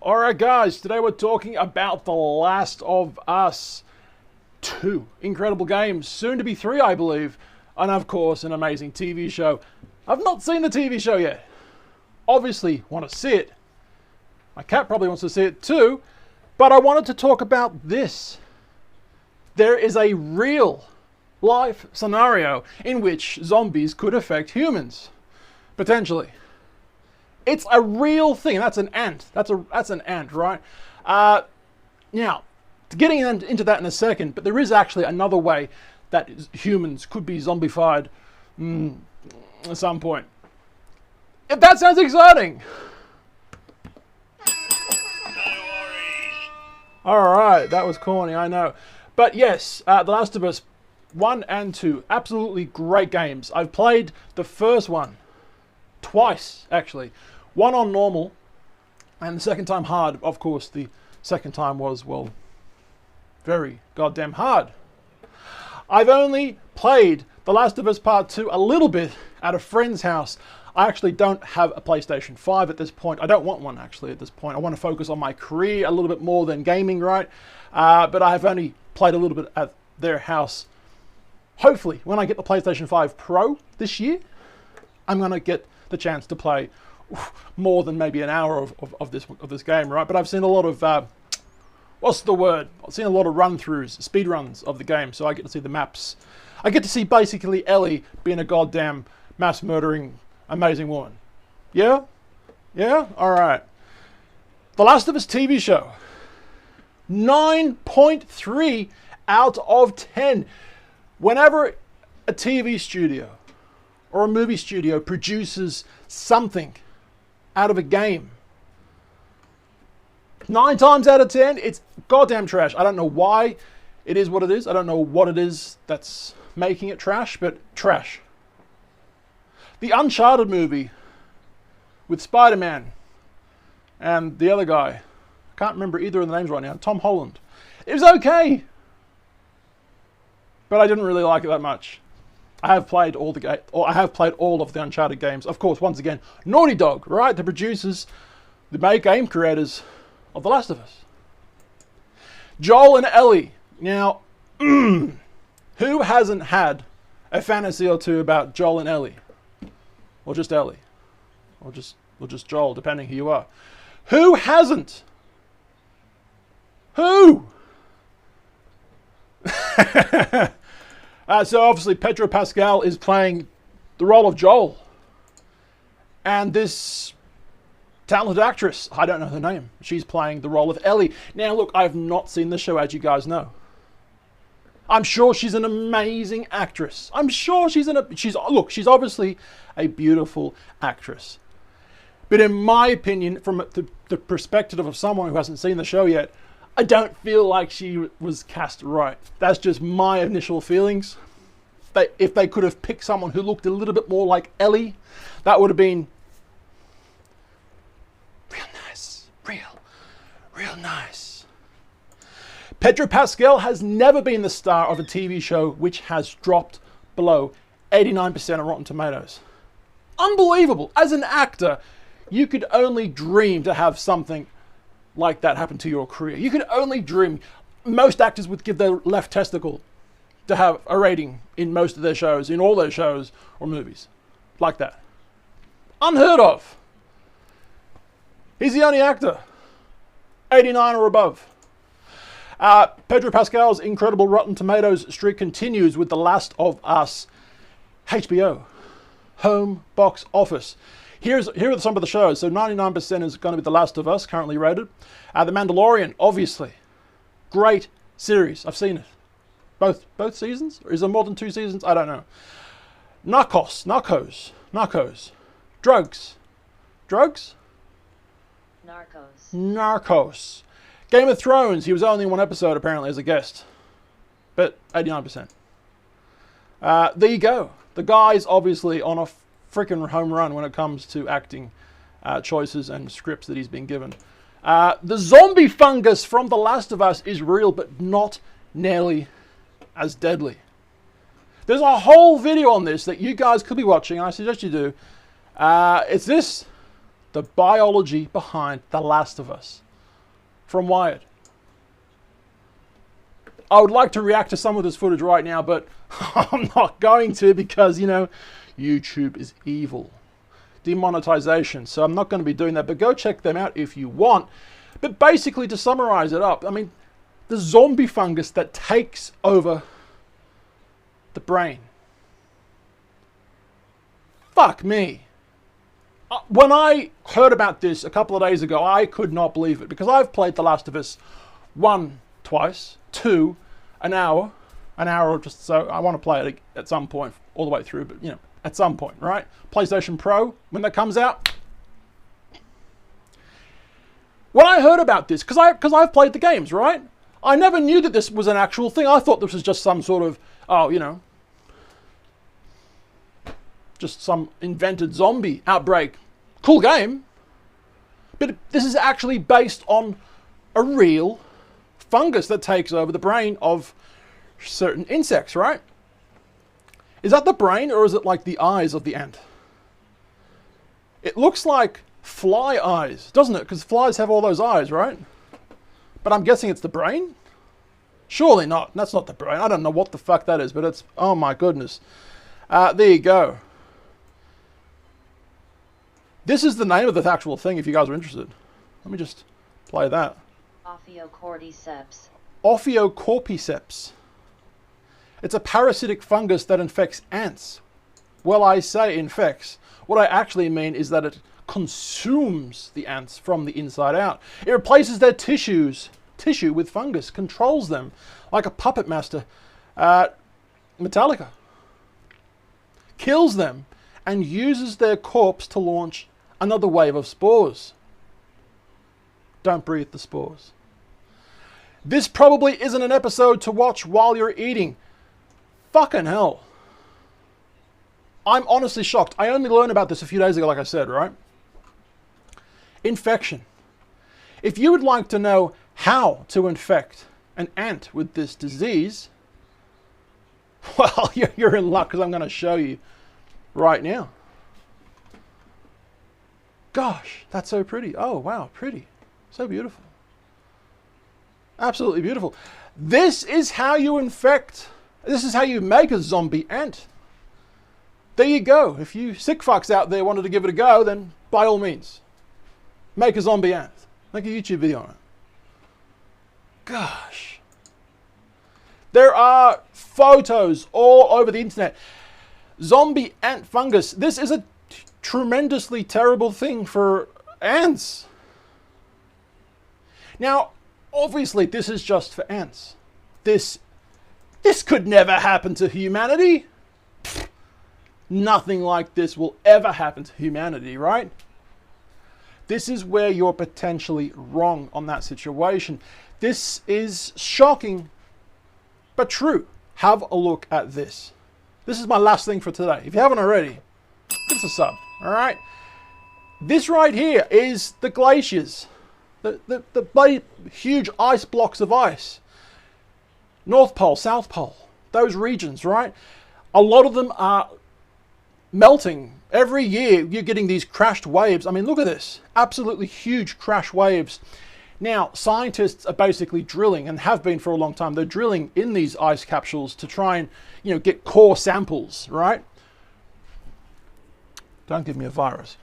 Alright guys, today we're talking about The Last of Us 2. Incredible games, soon to be 3 I believe, and of course an amazing TV show. I've not seen the TV show yet. Obviously want to see it. My cat probably wants to see it too, but I wanted to talk about this. There is a real life scenario in which zombies could affect humans. Potentially. It's a real thing. That's an ant. That's an ant, right? Now, getting into that in a second, but there is actually another way that humans could be zombified at some point. If that sounds exciting. Alright, that was corny, I know. But yes, The Last of Us 1 and 2, absolutely great games. I've played the first one twice, actually. One on normal, and the second time hard. Of course, the second time was, well, very goddamn hard. I've only played The Last of Us Part 2 a little bit at a friend's house. I actually don't have a PlayStation 5 at this point. I don't want one, actually, at this point. I want to focus on my career a little bit more than gaming, right? But I've only played a little bit at their house. Hopefully, when I get the PlayStation 5 Pro this year, I'm going to get the chance to play more than maybe an hour of this game, right? But I've seen a lot of what's the word? I've seen a lot of run-throughs, speed runs of the game, so I get to see the maps. I get to see basically Ellie being a goddamn mass-murdering, amazing woman. Yeah? Yeah? Alright. The Last of Us TV show. 9.3 out of 10. Whenever a TV studio or a movie studio produces something out of a game, 9 times out of 10, it's goddamn trash. I don't know why it is what it is. I don't know what it is that's making it trash, but trash. The Uncharted movie with Spider-Man and the other guy, I can't remember either of the names right now, Tom Holland. It was okay, but I didn't really like it that much. I have played all of the Uncharted games. Of course, once again, Naughty Dog, right? The producers, the game creators of The Last of Us. Joel and Ellie. Now, who hasn't had a fantasy or two about Joel and Ellie? Or just Ellie? Or just Joel, depending who you are. Who hasn't? Who? So obviously Pedro Pascal is playing the role of Joel. And this talented actress, I don't know her name, she's playing the role of Ellie. Now look, I have not seen the show, as you guys know. I'm sure she's an amazing actress. I'm sure she's obviously a beautiful actress. But in my opinion, from the perspective of someone who hasn't seen the show yet, I don't feel like she was cast right. That's just my initial feelings. If they could have picked someone who looked a little bit more like Ellie, that would have been real nice. Real nice. Pedro Pascal has never been the star of a TV show which has dropped below 89% on Rotten Tomatoes. Unbelievable. As an actor, you could only dream to have something like that happen to your career. You could only dream. Most actors would give their left testicle to have a rating in most of their shows, in all their shows or movies. Like that. Unheard of. He's the only actor. 89 or above. Pedro Pascal's incredible Rotten Tomatoes streak continues with The Last of Us. HBO. Home box office. Here are some of the shows. So 99% is going to be The Last of Us, currently rated. The Mandalorian, obviously. Great series. I've seen it. Both seasons? Or is there more than 2 seasons? I don't know. Narcos. Drugs. Narcos. Game of Thrones. He was only in 1 episode, apparently, as a guest. But 89%. There you go. The guy's obviously on a freaking home run when it comes to acting choices and scripts that he's been given. The zombie fungus from The Last of Us is real, but not nearly as deadly. There's a whole video on this that you guys could be watching, and I suggest you do. It's this. The biology behind The Last of Us. from Wired. I would like to react to some of this footage right now, but I'm not going to because, you know, YouTube is evil. Demonetization, so I'm not going to be doing that, but go check them out if you want. But basically, to summarize it up, I mean, the zombie fungus that takes over the brain. Fuck me. When I heard about this a couple of days ago, I could not believe it, because I've played The Last of Us 1 twice, 2 an hour or just so. I want to play it at some point, all the way through, but you know, at some point, right? PlayStation Pro, when that comes out. When I heard about this, because I've played the games, right? I never knew that this was an actual thing. I thought this was just some sort of, oh, you know, just some invented zombie outbreak. Cool game. But this is actually based on a real fungus that takes over the brain of certain insects, right? Is that the brain, or is it like the eyes of the ant? It looks like fly eyes, doesn't it? Because flies have all those eyes, right? But I'm guessing it's the brain? Surely not. That's not the brain. I don't know what the fuck that is, but it's... Oh my goodness. There you go. This is the name of the actual thing, if you guys are interested. Let me just play that. Ophiocordyceps. Ophiocordyceps. It's a parasitic fungus that infects ants. Well, I say infects. What I actually mean is that it consumes the ants from the inside out. It replaces their tissue with fungus, controls them like a puppet master. Metallica. Kills them and uses their corpse to launch another wave of spores. Don't breathe the spores. This probably isn't an episode to watch while you're eating. Fucking hell. I'm honestly shocked. I only learned about this a few days ago, like I said, right? Infection. If you would like to know how to infect an ant with this disease, well, you're in luck, because I'm going to show you right now. Gosh, that's so pretty. Oh, wow, pretty. So beautiful. Absolutely beautiful. This is how you infect. This is how you make a zombie ant. There you go. If you sick fucks out there wanted to give it a go, then by all means, make a zombie ant. Make a YouTube video on it. Gosh. There are photos all over the internet. Zombie ant fungus. This is a tremendously terrible thing for ants. Now, obviously, this is just for ants. This could never happen to humanity. Pfft, nothing like this will ever happen to humanity, right? This is where you're potentially wrong on that situation. This is shocking, but true. Have a look at this. This is my last thing for today. If you haven't already, give us a sub, all right? This right here is the glaciers. The huge ice blocks of ice. North Pole, South Pole, those regions, right? A lot of them are melting. Every year you're getting these crashed waves. I mean, look at this. Absolutely huge crash waves. Now, scientists are basically drilling, and have been for a long time. They're drilling in these ice capsules to try and, you know, get core samples, right? Don't give me a virus.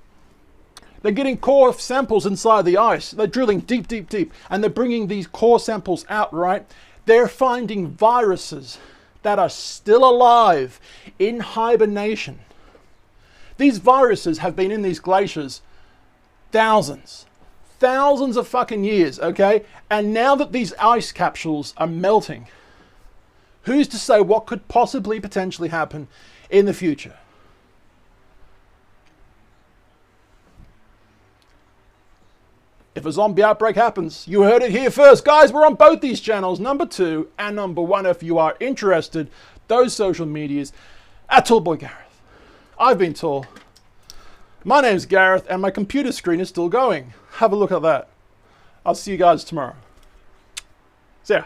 They're getting core samples inside the ice. They're drilling deep, deep, deep, and they're bringing these core samples out, right? They're finding viruses that are still alive in hibernation. These viruses have been in these glaciers thousands of fucking years, okay? And now that these ice capsules are melting, who's to say what could possibly potentially happen in the future? If a zombie outbreak happens, you heard it here first. Guys, we're on both these channels, number 2 and number 1, if you are interested. Those social medias at Tallboy Gareth. I've been Tall. My name's Gareth, and my computer screen is still going. Have a look at that. I'll see you guys tomorrow. See ya.